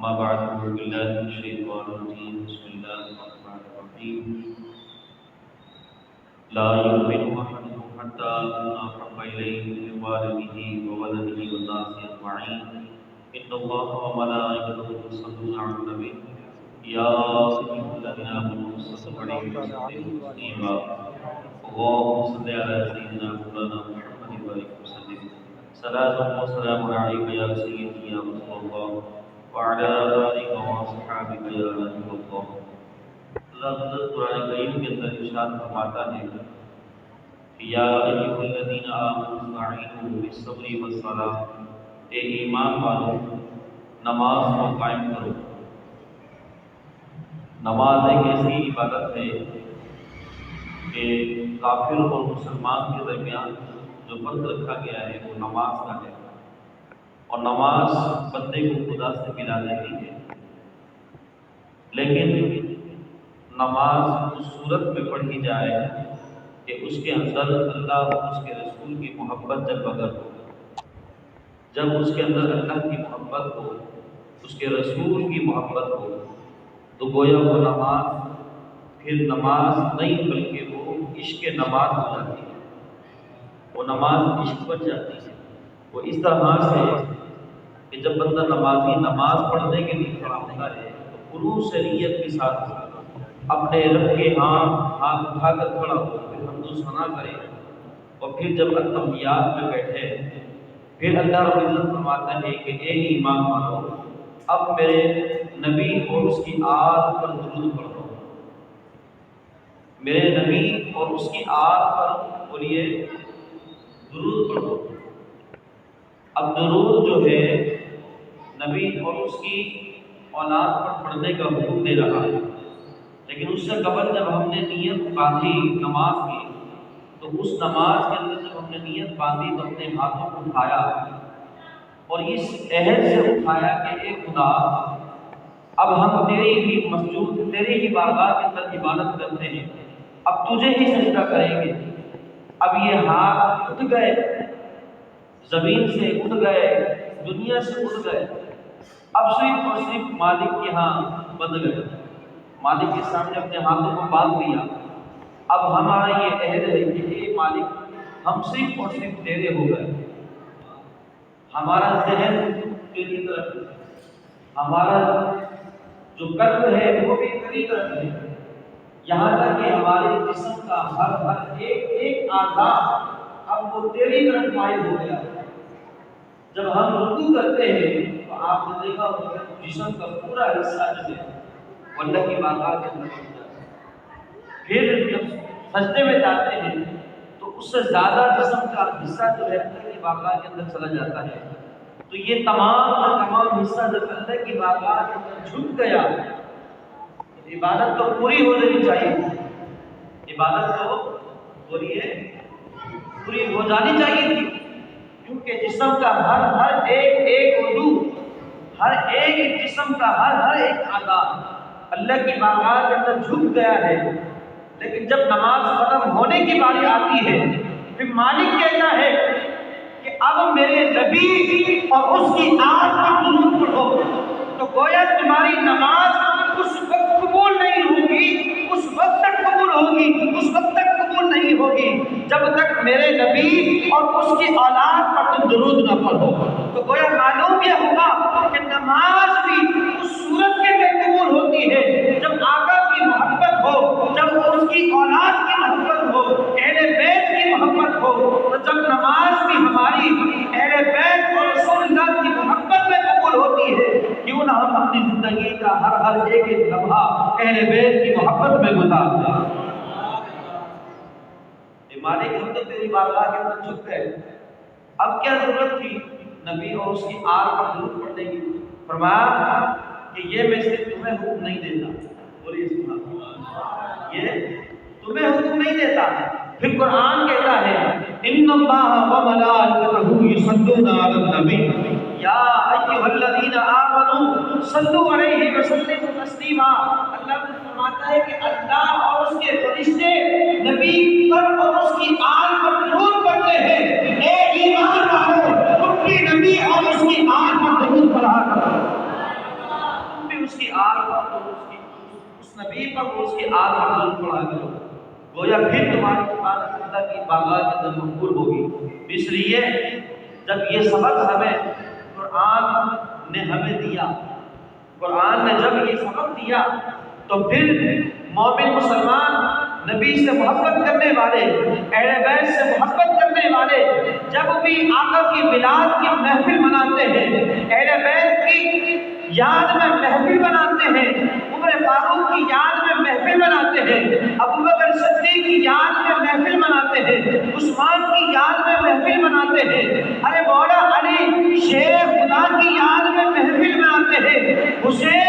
أما بعد أعوذ بالله من الشيطان الرجيم بسم الله الرحمن الرحيم لا يؤمن أحدكم حتى أكون أحب إليه من والده وولده والناس أجمعين إن الله وملائكته يصلون على النبي يا أيها الذين آمنوا صلوا عليه وسلموا تسليما اللهم صل على سيدنا مولانا محمد وآله وسلم صلاة وسلام عليك يا سيدي يا رسول الله وعلى آلك وصحابك يا نبي الله۔ اللہ حضرت قرآن کریم کے اندر ارشاد فرماتا ہے کہ یا ایھا الذین آمنوا استعینوا بالصبر والصلاۃ، اے ایمان والو نماز کو قائم کرو۔ نماز ایک ایسی عبادت ہے کہ کافر اور مسلمان کے درمیان جو فرق رکھا گیا ہے وہ نماز کا ہے، اور نماز بندے کو خدا سے ملا دیتی ہے، لیکن نماز اس صورت میں پڑھی جائے کہ اس کے اندر اللہ اور اس کے رسول کی محبت جب بغیر ہو، جب اس کے اندر اللہ کی محبت ہو، اس کے رسول کی محبت ہو، تو گویا وہ نماز پھر نماز نہیں بلکہ وہ عشق نماز ہو جاتی ہے، وہ نماز عشق بن جاتی ہے۔ وہ اس طرح سے کہ جب بندہ نمازی نماز پڑھنے کے لیے کھڑا ہوتا ہے تو خلوص نیت کے ساتھ اپنے رب کے ہاتھ اٹھا کر کھڑا ہو، پھر حمد و ثنا کرے، اور پھر جب اتحیات میں بیٹھے پھر اللہ رب العزت فرماتا ہے کہ اے ایمان والو اب میرے نبی اور اس کی آل پر درود پڑھو، میرے نبی اور اس کی آل پر بولیے درود پڑھو۔ اب درود جو ہے نبی اور اس کی اولاد پر پڑھنے کا حکم دے رہا ہے، لیکن اس سے قبل جب ہم نے نیت باندھی نماز کی، تو اس نماز کے اندر جب ہم نے نیت باندھی تو اپنے ہاتھوں کو اٹھایا اور اس عہد سے اٹھایا کہ اے خدا اب ہم تیری ہی مسجود تیری ہی بارگاہ کے اندر عبادت کرتے ہیں، اب تجھے ہی سجدہ کریں گے۔ اب یہ ہاتھ اٹھ گئے، زمین سے اٹھ گئے، دنیا سے اٹھ گئے، اب صرف اور صرف مالک کے ہاں بند گئے، مالک کے سامنے اپنے ہاتھوں کو باندھ دیا۔ اب ہمارا یہ عہد ہے کہ اے مالک ہم صرف اور صرف تیرے ہو گئے، ہمارا ذہن تیری طرف ہے، ہمارا جو قلب ہے وہ بھی تیری طرف ہے، یہاں تک کہ ہمارے جسم کا ہر ایک اعضا اب وہ تیری طرف مائل ہو گیا۔ جب ہم رکوع کرتے ہیں تو آپ نے دیکھا ہوگا جسم کا پورا حصہ جو ہے وہ اللہ کی بارگاہ کے اندر ہوتا ہے، پھر جب سجدے میں جاتے ہیں تو اس سے زیادہ جسم کا حصہ جو ہے اللہ کی بارگاہ کے اندر چلا جاتا ہے۔ تو یہ تمام کا تمام حصہ جب اللہ کی بارگاہ کے اندر جھک گیا، عبادت تو پوری ہو جانی چاہیے، عبادت تو پوری ہو جانی چاہیے تھی، کیونکہ جسم کا ہر ایک عضو، ہر ایک جسم کا ہر ایک اعضا اللہ کی بارگاہ کے اندر جھک گیا ہے۔ لیکن جب نماز ختم ہونے کی باری آتی ہے پھر مالک کہتا ہے کہ اب میرے نبی اور اس کی آل پر درود پڑھو، تو گویا تمہاری نماز اس وقت قبول نہیں ہوگی، اس وقت تک قبول ہوگی، اس وقت تک قبول نہیں ہوگی جب تک میرے نبی اور اس کی اولاد پر تم درود نہ پڑھو۔ تو گویا معلوم یہ ہوگا کہ نماز بھی اس صورت کے لیے قبول ہوتی ہے جب آقا کی محبت ہو، جب اس کی اولاد کی محبت ہو، اہل بیت کی محبت ہو، تو جب نماز بھی ہماری اہل بیت اور رسول اللہ کی محبت میں قبول ہوتی ہے، کیوں نہ ہم اپنی زندگی کا ہر ایک لمحہ اہل بیت کی محبت میں گزار دیں۔ مالک ہم تو تیری بارگاہ کے اندر جھک گئے، اب کیا ضرورت تھی نبی اور اس کی آل پر درود پڑھنے کی؟ فرمایا کہ یہ میں صرف تمہیں حکم نہیں دیتا، بولیے سبحان اللہ، یہ تمہیں حکم نہیں دیتا، پھر قرآن کہتا ہے ان اللہ وملائکتہ یصلون علی النبی یا ایھا الذین آمنوا صلوا علیہ وسلموا تسلیما۔ اللہ فرماتا ہے کہ اللہ اور اس کے فرشتے نبی پر اور اس کی آل پر درود پڑھتے ہیں۔ اے ایمان والو تم بھی نبی اور اس کی آل پر درود پڑھا کرو۔ آل پر اور اس نبی پر اور اس کی آل پر درود پڑھا کرو، گویا پھر تمہاری عبادت اللہ کی بارگاہ کے اندر مقبول ہوگی۔ اس لیے جب یہ سبق ہمیں قرآن نے ہمیں دیا، قرآن نے جب یہ سبق دیا تو پھر مومن مسلمان نبی سے محبت کرنے والے، اہل بیت سے محبت کرنے والے جب بھی آقا کی میلاد کی محفل مناتے ہیں، اہل بیت کی یاد میں محفل مناتے ہیں، عمر فاروق کی یاد میں محفل مناتے ہیں، ابوبکر صدیق کی یاد میں محفل مناتے ہیں، عثمان کی یاد میں محفل مناتے ہیں، ارے مولا علی شیر خدا کی یاد میں محفل مناتے ہیں، حسین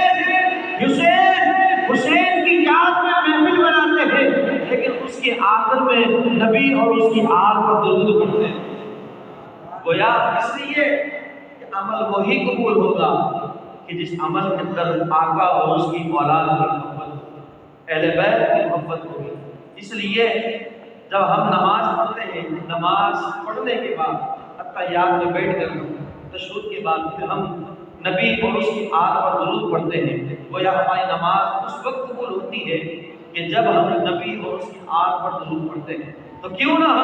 کی یاد میں محفل مناتے ہیں، لیکن اس کے آخر میں نبی اور اس کی آل پر درود پڑھتے ہیں۔ گویا اس لیے کہ عمل وہی قبول ہوگا کہ جس عمل کے اندر آقا اور اس کی اولاد کی محبت ہوگی، اہل بیت کی محبت ہوگی۔ اس لیے جب ہم نماز پڑھتے ہیں، نماز پڑھنے کے بعد اتحیات میں بیٹھ کر تشہد کے بعد پھر ہم نبی اور اس کی آل پر درود پڑھتے ہیں، گویا ہماری نماز اس وقت قبول ہوتی ہے کہ جب ہم نبی اور اس کی آل پر درود پڑھتے ہیں۔ تو کیوں نہ ہم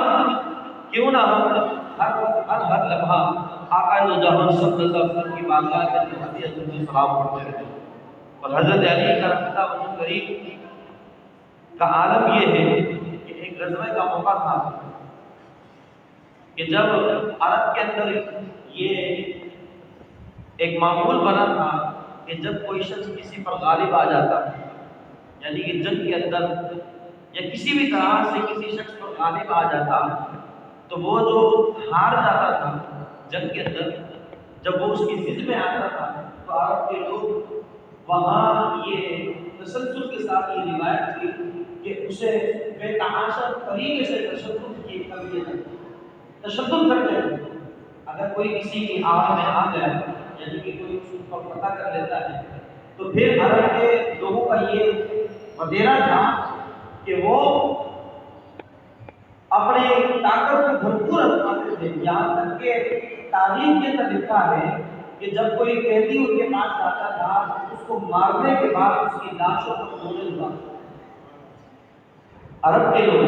ہر لمحہ آقا دو جہاں صلی اللہ علیہ وسلم کی بارگاہ کے اندر ہدیۃ السلام پڑھتے رہیں۔ اور حضرت علی کا رضا اللہ کریم کا عالم یہ ہے کہ ایک غزوہ کا موقع تھا کہ جب عرب کے اندر یہ ایک معمول بنا تھا کہ جب کوئی شخص کسی پر غالب آ جاتا، یعنی کہ جنگ کے اندر یا کسی بھی طرح سے کسی شخص پر غالب آ جاتا تو وہ جو ہار جاتا تھا جنگ کے اندر، جب وہ اس کی ضد میں آتا تھا تو عرب کے لوگ وہاں یہ تسلسل کے ساتھ یہ روایت تھی کہ اسے بے تحاشا طریقے سے تشدد کرتے ہیں۔ اگر کوئی کسی کی آڑ میں آ گیا یعنی کہ کوئی اس پر پتہ کر لیتا ہے تو پھر عرب کے لوگوں کا یہ مدیرہ تھا کہ وہ اپنے طاقت کو بھرپور آزماتے تھے، یہاں تک کہ تاریخ کے اندر لکھا ہے کہ جب کوئی قیدی ان کے پاس آتا تھا اس کو مارنے کے بعد اس کی لاشوں کو توڑنے لگا عرب کے لوگ،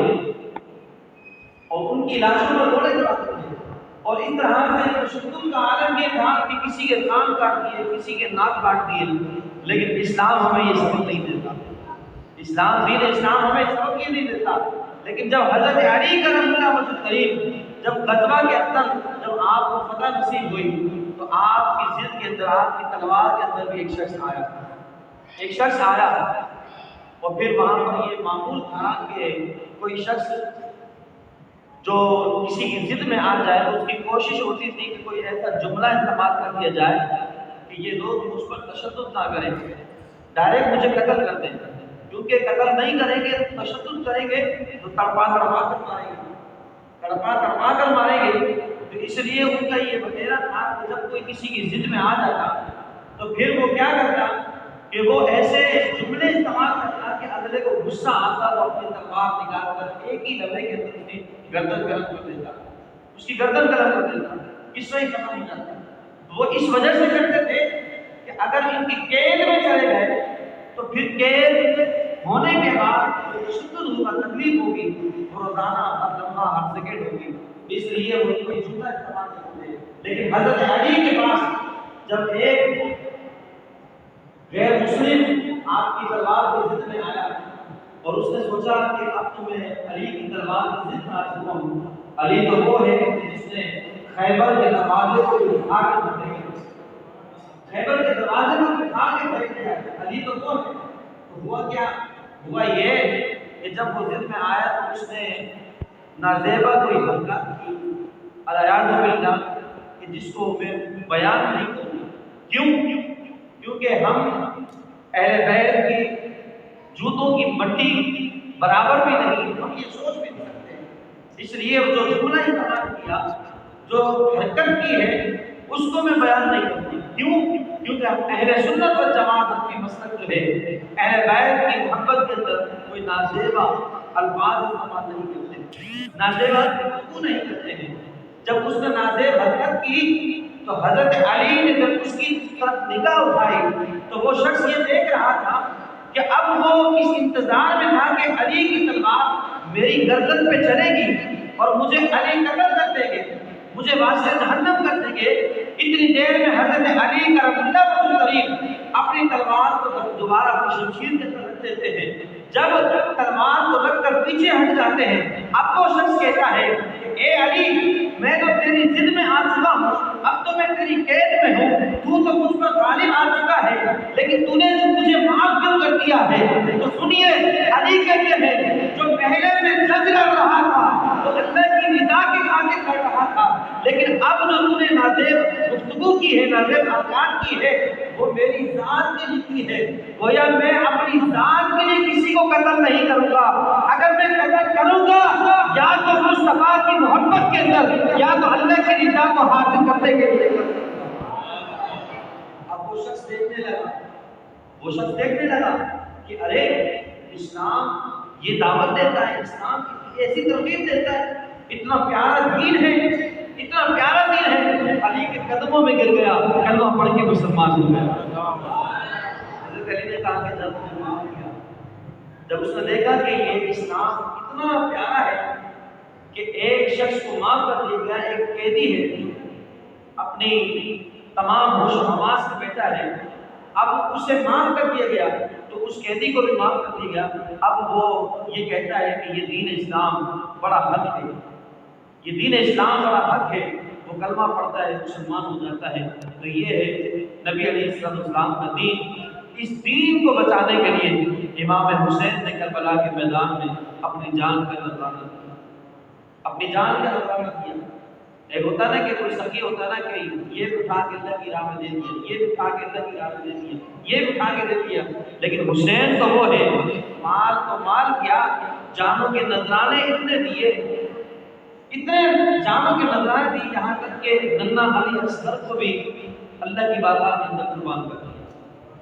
اور ان کی لاشوں کو توڑنے لگاتے تھے۔ اور اس طرح سے تشدد کا عالم یہ تھا کہ کسی کے کان کاٹ دیے، کسی کے ناک کاٹ دیے، لیکن اسلام ہمیں یہ سبق نہیں دیتا، دین اسلام ہمیں سبق یہ نہیں دیتا۔ لیکن جب حضرت علی کرم اللہ وجہ کریم جب غزوہ کے اندر جب آپ کو فتح نصیب ہوئی تو آپ کی ضد کے اندر، آپ کی تلوار کے اندر بھی ایک شخص آیا اور پھر وہاں پر یہ معمول تھا کہ کوئی شخص جو کسی کی ضد میں آ جائے تو اس کی کوشش ہوتی تھی کہ کوئی ایسا جملہ استعمال کر دیا جائے کہ یہ لوگ مجھ پر تشدد نہ کریں، ڈائریکٹ مجھے قتل کر دیں، کیونکہ قتل نہیں کریں گے، تشدد کریں گے تو تڑپا کر ماریں گے۔ تو اس لیے ان کا یہ وغیرہ تھا کہ جب کوئی کسی کی ضد میں آ جاتا تو پھر وہ کیا کرتا کہ وہ ایسے جملے استعمال کرتا کہ اگلے کو غصہ آتا، وہ اپنی تلوار نکال کر ایک ہی لمحے کے اندر اس کی گردن قلم کر دیتا، قصہ ہی ختم ہو جاتا۔ وہ اس وجہ سے کرتے تھے کہ اگر ان کی قید میں چلے گئے تو پھر قید ہونے کے بعد تشدد ہوگا، تکلیف ہوگی، روزانہ ہر لمحہ ہر سیکنڈ ہوگی، اس لیے وہ کوئی جملہ استعمال کرتے تھے۔ لیکن حضرت علی کے پاس جب ایک غیر مسلم آپ کی تلوار کی ضد میں آیا اور اس نے سوچا کہ اب تو میں علی کی تلوار کی ضد میں آ چکا ہوں، علی تو وہ ہے جس نے خیبر کے دروازے کو اٹھا کے بندے کیا، علی تو وہ ہے۔ تو ہوا کیا؟ ہوا یہ کہ جب وہ ضد میں آیا تو اس نے نازیبہ کوئی حرکت کی الیاذ باللہ کہ جس کو میں بیان نہیں کروں۔ کیونکہ ہم اہل بیت کی جوتوں کی مٹی برابر بھی نہیں، ہم یہ سوچ بھی نہیں سکتے، اس لیے جو جملہ استعمال کیا، جو حرکت کی ہے اس کو میں بیان نہیں کرتی۔ کیونکہ اہل سنت والجماعت کی مسلک جو ہے اہل بیت کی محبت کے اندر کوئی نازیبہ الفاظ استعمال نہیں کرتے، نازیبہ گفتگو نہیں کرتے ہیں۔ جب اس نے نازیب حرکت کی تو حضرت علی نے جب اس کی طرف نگاہ اٹھائی تو وہ شخص یہ دیکھ کہ اب وہ اس انتظار میں تھا کہ علی کی تلوار میری گردن پہ چلے گی اور مجھے علی قتل کر دیں گے، مجھے واسطے جہنم کر دیں گے۔ اتنی دیر میں حضرت علی کرم اللہ وجہ قریب اپنی تلوار کو دوبارہ اپنی شمشیر کے طرف دیتے ہیں۔ جب تلوار کو رکھ کر پیچھے ہٹ جاتے ہیں، اب وہ شخص کہتا ہے اے علی، میں تو تیری ضد میں آ چکا ہوں، اب تو میں تیری قید میں ہوں، تو مجھ پر غالب آ چکا ہے، لیکن تو نے جو مجھے معاف کیوں کر دیا ہے؟ تو سنیے، علی کہتے ہیں جو پہلے میں جنگ لڑ رہا تھا وہ اللہ کی رضا کے خاطر لڑ رہا تھا، لیکن اب جو تو نے نازیب گفتگو کی ہے، نازیب ارکان کی ہے، وہ میری ذات کے لیے کی ہے۔ گویا میں اپنی ذات کے لیے کسی کو قتل نہیں کروں گا، اگر میں قتل کروں گا یا تو مصطفیٰ کی محبت کے اندر یا تو اللہ کی رضا کو حاصل کرنے کے لیے۔ اب وہ شخص دیکھنے لگا کہ ارے اسلام یہ دعوت دیتا ہے، اسلام ایسی ترغیب دیتا ہے، اتنا پیارا دین ہے، اتنا پیارا دین ہے۔ علی کے قدموں میں گر گیا، کلمہ پڑھ کے مسلمان ہو گیا۔ حضرت علی نے کہا کہ جب اس نے دیکھا کہ یہ اسلام اتنا پیارا ہے کہ ایک شخص کو معاف کر دیا گیا، ایک قیدی ہے، اپنی تمام ہوش و حواس سے بیٹھا ہے، اب اسے معاف کر دیا گیا تو اس قیدی کو بھی معاف کر دیا گیا۔ اب وہ یہ کہتا ہے کہ یہ دین اسلام بڑا حق ہے، یہ دین اسلام بڑا حق ہے، وہ کلمہ پڑھتا ہے، مسلمان ہو جاتا ہے۔ تو یہ ہے نبی علیہ السلام کا دین۔ اس دین کو بچانے کے لیے امام حسین نے کربلا کے میدان میں اپنی جان کا نذرانہ کیا، اپنی جان کا نذرانہ کیا۔ ایک ہوتا نا کہ کوئی سخی ہوتا نا کہ یہ اٹھا کے اللہ کی راہ میں دے دیا، یہ اٹھا کے اللہ کی راہ میں دے دیا، یہ اٹھا کے دے دیا، لیکن حسین تو وہ ہے، مال تو مال کیا، جانوں کے نذرانے اتنے دیے، اتنے جانوں کے نذرانے دیے، یہاں تک کہ ننھا علی اصغر کو بھی اللہ کی بارگاہ میں اندر قربان کر دیا۔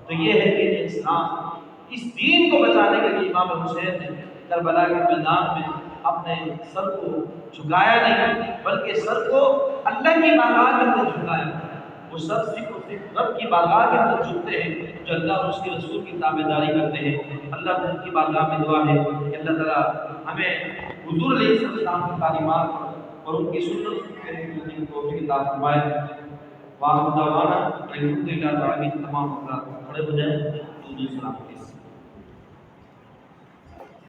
تو یہ ہے دین اسلام۔ اس دین کو بچانے کے لیے امام حسین نے کربلا کے میدان میں اپنے سر کو جھکایا نہیں، بلکہ سر کو اللہ کی بارگاہ کے اندر جھکایا۔ وہ سر صرف رب کی بارگاہ کے اندر جھکتے ہیں جو اللہ اور اس کے رسول کی تابعداری کرتے ہیں۔ اللہ ان کی بارگاہ میں دعا ہے کہ اللہ تعالیٰ ہمیں حضور علیہ السلام کی تعلیمات اور ان کی سنت کی توفیق عطا فرمائے۔ واخر دعوانا الحمدللہ رب العالمین۔ تمام حضرات کھڑے ہو جائیں، درود و سلام۔